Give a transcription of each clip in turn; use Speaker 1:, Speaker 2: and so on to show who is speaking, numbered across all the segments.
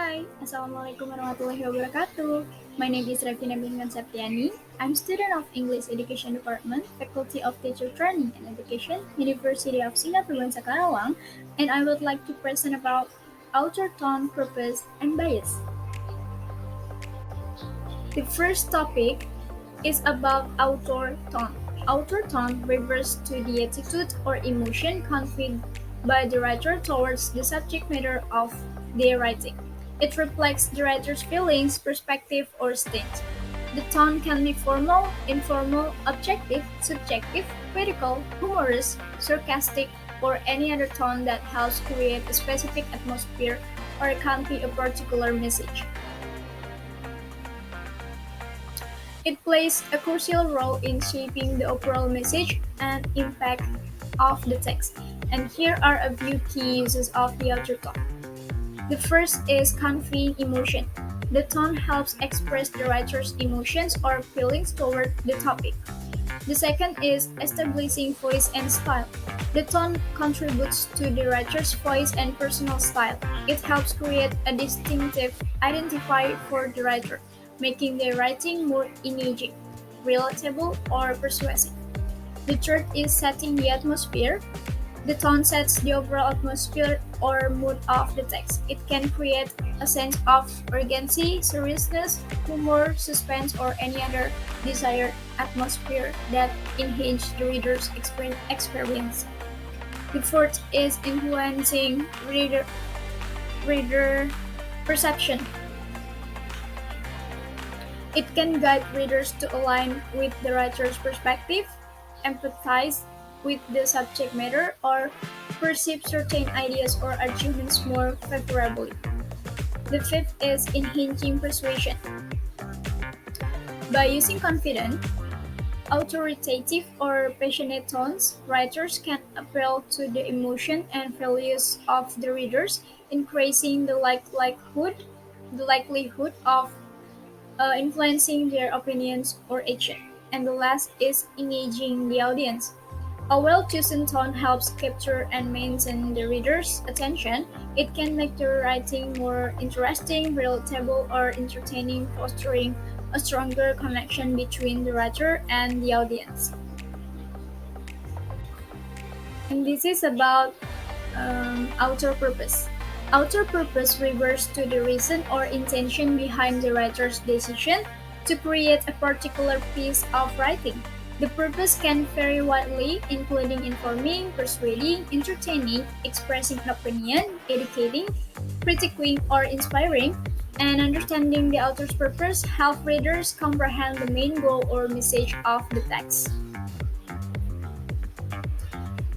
Speaker 1: Hai, Assalamualaikum warahmatullahi wabarakatuh. My name is Revina Pinkan Septiani. I'm student of English Education Department, Faculty of Teacher Training and Education, University of Singapore Karawang, and I would like to present about author tone, purpose, and bias. The first topic is about author tone. Author tone refers to the attitude or emotion conveyed by the writer towards the subject matter of their writing. It reflects the writer's feelings, perspective, or state. The tone can be formal, informal, objective, subjective, critical, humorous, sarcastic, or any other tone that helps create a specific atmosphere or convey a particular message. It plays a crucial role in shaping the overall message and impact of the text. And here are a few key uses of the author tone. The first is conveying emotion. The tone helps express the writer's emotions or feelings toward the topic. The second is establishing voice and style. The tone contributes to the writer's voice and personal style. It helps create a distinctive identifier for the writer, making their writing more engaging, relatable, or persuasive. The third is setting the atmosphere. The tone sets the overall atmosphere or mood of the text. It can create a sense of urgency, seriousness, humor, suspense, or any other desired atmosphere that enhances the reader's experience. The fourth is influencing reader perception. It can guide readers to align with the writer's perspective, empathize with the subject matter, or perceive certain ideas or arguments more favorably. The fifth is enhancing persuasion. By using confident, authoritative, or passionate tones, writers can appeal to the emotion and values of the readers, increasing the likelihood of influencing their opinions or action. And the last is engaging the audience. A well-chosen tone helps capture and maintain the reader's attention. It can make the writing more interesting, relatable, or entertaining, fostering a stronger connection between the writer and the audience. And this is about author purpose. Author purpose refers to the reason or intention behind the writer's decision to create a particular piece of writing. The purpose can vary widely, including informing, persuading, entertaining, expressing an opinion, educating, critiquing, or inspiring. And understanding the author's purpose helps readers comprehend the main goal or message of the text.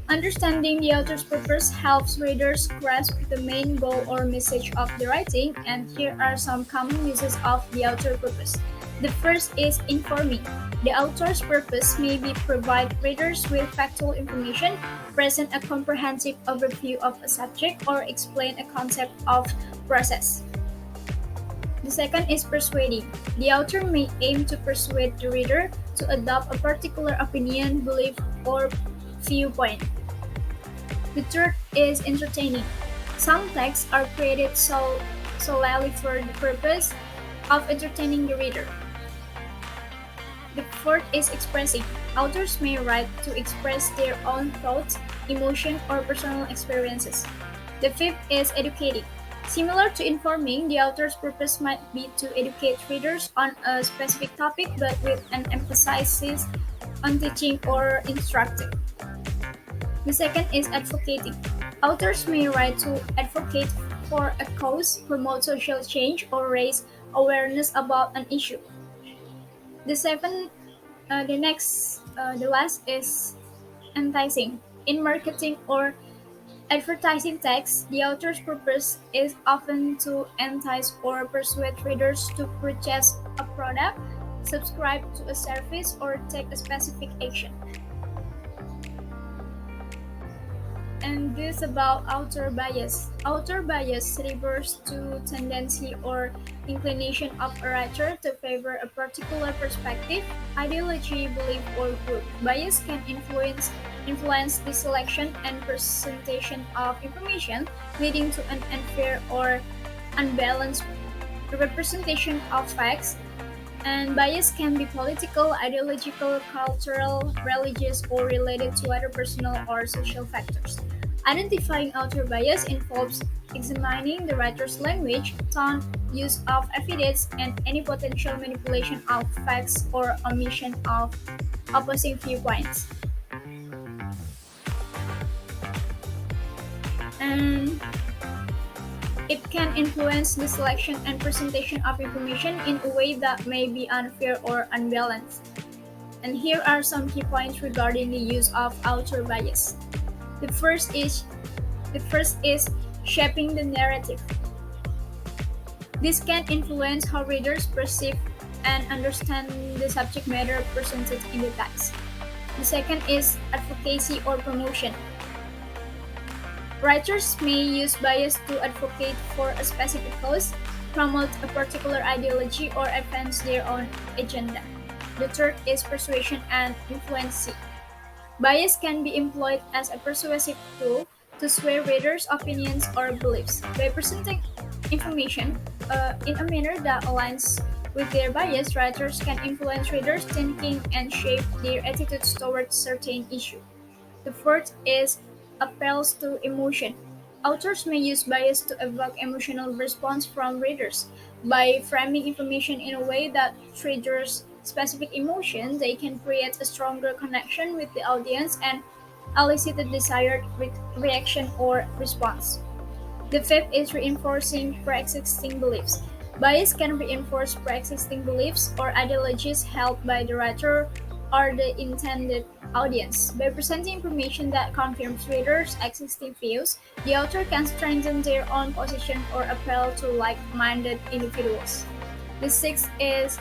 Speaker 1: Understanding the author's purpose helps readers grasp the main goal or message of the writing, and here are some common uses of the author purpose. The first is informing. The author's purpose may be provide readers with factual information, present a comprehensive overview of a subject, or explain a concept of process. The second is persuading. The author may aim to persuade the reader to adopt a particular opinion, belief, or viewpoint. The third is entertaining. Some texts are created solely for the purpose of entertaining the reader. The fourth is expressing. Authors may write to express their own thoughts, emotions, or personal experiences. The fifth is educating. Similar to informing, the author's purpose might be to educate readers on a specific topic, but with an emphasis on teaching or instructing. The second is advocating. Authors may write to advocate for a cause, promote social change, or raise awareness about an issue. The last is enticing. In marketing or advertising text, the author's purpose is often to entice or persuade readers to purchase a product, subscribe to a service, or take a specific action. And this about author bias. Author bias refers to tendency or inclination of a writer to favor a particular perspective, ideology, belief, or group. Bias can influence the selection and presentation of information, leading to an unfair or unbalanced representation of facts, and bias can be political, ideological, cultural, religious, or related to other personal or social factors. Identifying author bias involves examining the writer's language, tone, use of evidence, and any potential manipulation of facts or omission of opposing viewpoints. And it can influence the selection and presentation of information in a way that may be unfair or unbalanced. And here are some key points regarding the use of author bias. The first is shaping the narrative. This can influence how readers perceive and understand the subject matter presented in the text. The second is advocacy or promotion. Writers may use bias to advocate for a specific cause, promote a particular ideology, or advance their own agenda. The third is persuasion and influence. Bias can be employed as a persuasive tool to sway readers' opinions or beliefs. By presenting information in a manner that aligns with their bias, writers can influence readers' thinking and shape their attitudes towards certain issue. The fourth is appeals to emotion. Authors may use bias to evoke emotional response from readers. By framing information in a way that triggers specific emotion, they can create a stronger connection with the audience and elicit the desired reaction or response. The fifth is reinforcing pre-existing beliefs. Bias can reinforce pre-existing beliefs or ideologies held by the writer or the intended audience. By presenting information that confirms readers' existing views, the author can strengthen their own position or appeal to like-minded individuals. The sixth is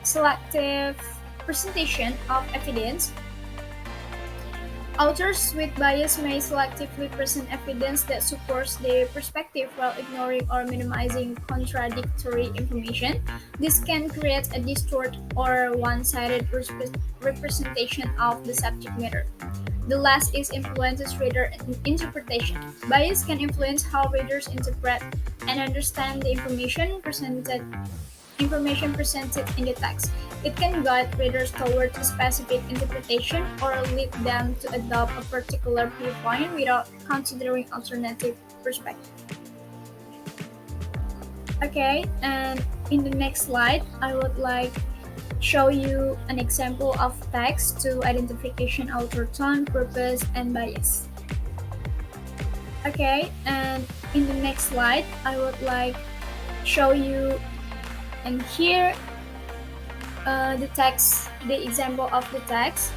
Speaker 1: selective presentation of evidence. Authors with bias may selectively present evidence that supports their perspective while ignoring or minimizing contradictory information. This can create a distorted or one-sided representation of the subject matter. The last is influences reader interpretation. Bias can influence how readers interpret and understand the information presented in the text. It can guide readers towards a specific interpretation or lead them to adopt a particular viewpoint without considering alternative perspectives. Okay, and in the next slide, I would like show you an example of text to identification author tone, purpose, and bias. Okay, and in the next slide, I would like show you, and here the example of the text.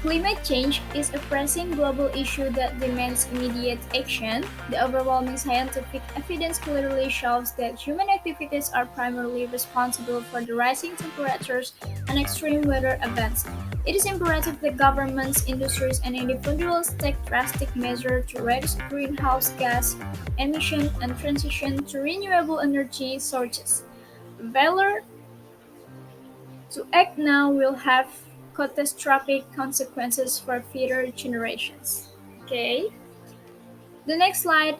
Speaker 1: Climate change is a pressing global issue that demands immediate action. The overwhelming scientific evidence clearly shows that human activities are primarily responsible for the rising temperatures and extreme weather events. It is imperative that governments, industries, and individuals take drastic measures to reduce greenhouse gas emissions and transition to renewable energy sources. Failure to act now will have catastrophic consequences for future generations. Okay. The next slide,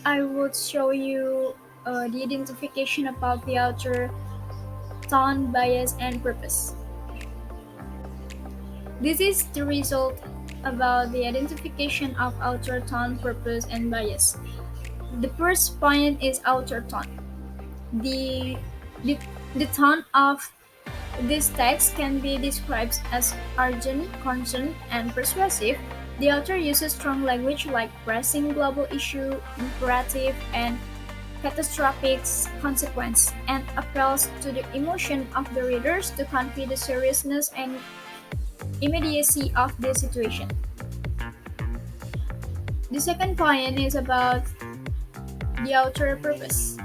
Speaker 1: I would show you the identification about the author, tone, bias, and purpose. This is the result about the identification of author, tone, purpose, and bias. The first point is author tone. The tone of this text can be described as urgent, concerned, and persuasive. The author uses strong language like pressing global issue, imperative, and catastrophic consequence, and appeals to the emotion of the readers to convey the seriousness and immediacy of the situation. The second point is about the author purpose.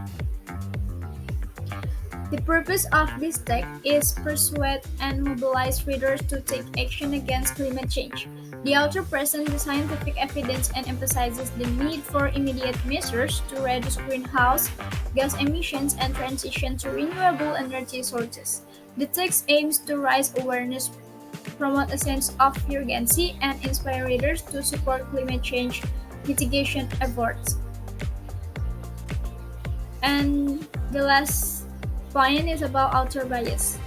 Speaker 1: The purpose of this text is persuade and mobilize readers to take action against climate change. The author presents the scientific evidence and emphasizes the need for immediate measures to reduce greenhouse gas emissions and transition to renewable energy sources. The text aims to raise awareness, promote a sense of urgency, and inspire readers to support climate change mitigation efforts. And the last point is about author bias.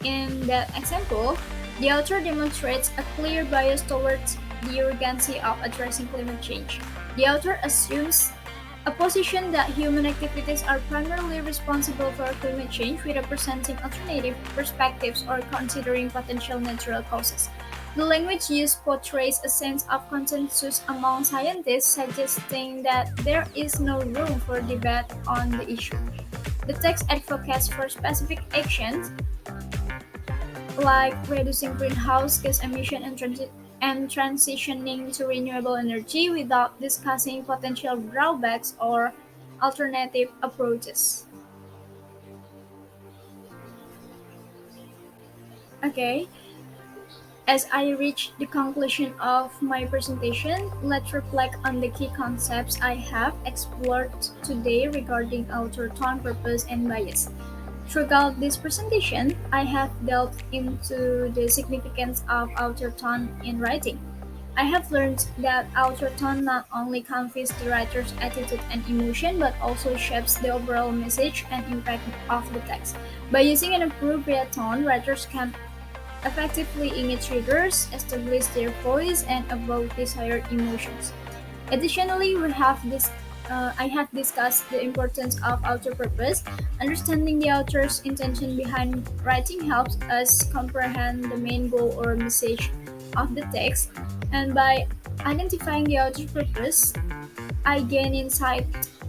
Speaker 1: In that example, the author demonstrates a clear bias towards the urgency of addressing climate change. The author assumes a position that human activities are primarily responsible for climate change without presenting alternative perspectives or considering potential natural causes. The language used portrays a sense of consensus among scientists, suggesting that there is no room for debate on the issue. The text advocates for specific actions like reducing greenhouse gas emission and transitioning to renewable energy without discussing potential drawbacks or alternative approaches. Okay, as I reach the conclusion of my presentation, let's reflect on the key concepts I have explored today regarding author tone, purpose, and bias. Throughout this presentation, I have delved into the significance of author tone in writing. I have learned that author tone not only conveys the writer's attitude and emotion but also shapes the overall message and impact of the text. By using an appropriate tone, writers can effectively engage readers, establish their voice, and evoke desired emotions. Additionally, I have discussed the importance of author purpose. Understanding the author's intention behind writing helps us comprehend the main goal or message of the text, and by identifying the author's purpose, I gain insight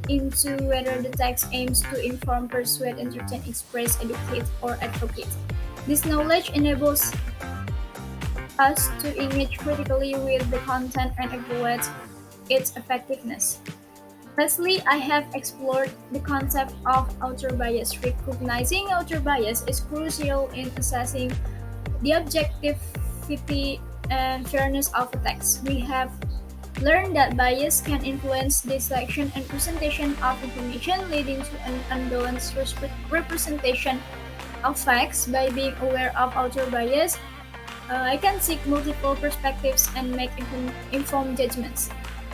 Speaker 1: into whether the text aims to inform, persuade, entertain, express, educate, or advocate. This knowledge enables us to engage critically with the content and evaluate its effectiveness. Lastly, I have explored the concept of author bias. Recognizing author bias is crucial in assessing the objectivity and fairness of a text. We have learned that bias can influence the selection and presentation of information, leading to an unbalanced representation of facts. By being aware of author bias, I can seek multiple perspectives and make informed judgments.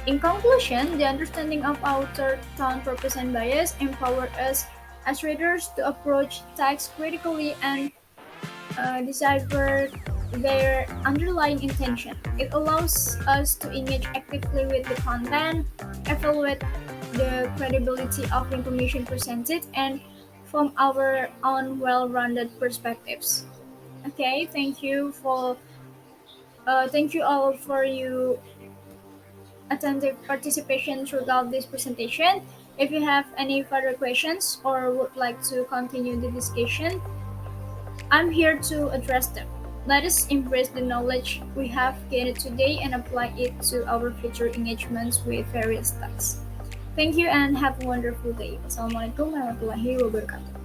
Speaker 1: In conclusion, the understanding of author, tone, purpose, and bias empower us as readers to approach text critically and decipher their underlying intention. It allows us to engage actively with the content, evaluate the credibility of information presented, and form our own well-rounded perspectives. Okay, thank you all for your attentive participation throughout this presentation. If you have any further questions or would like to continue the discussion, I'm here to address them. Let us embrace the knowledge we have gained today and apply it to our future engagements with various tasks. Thank you and have a wonderful day. Wassalamualaikum warahmatullahi wabarakatuh.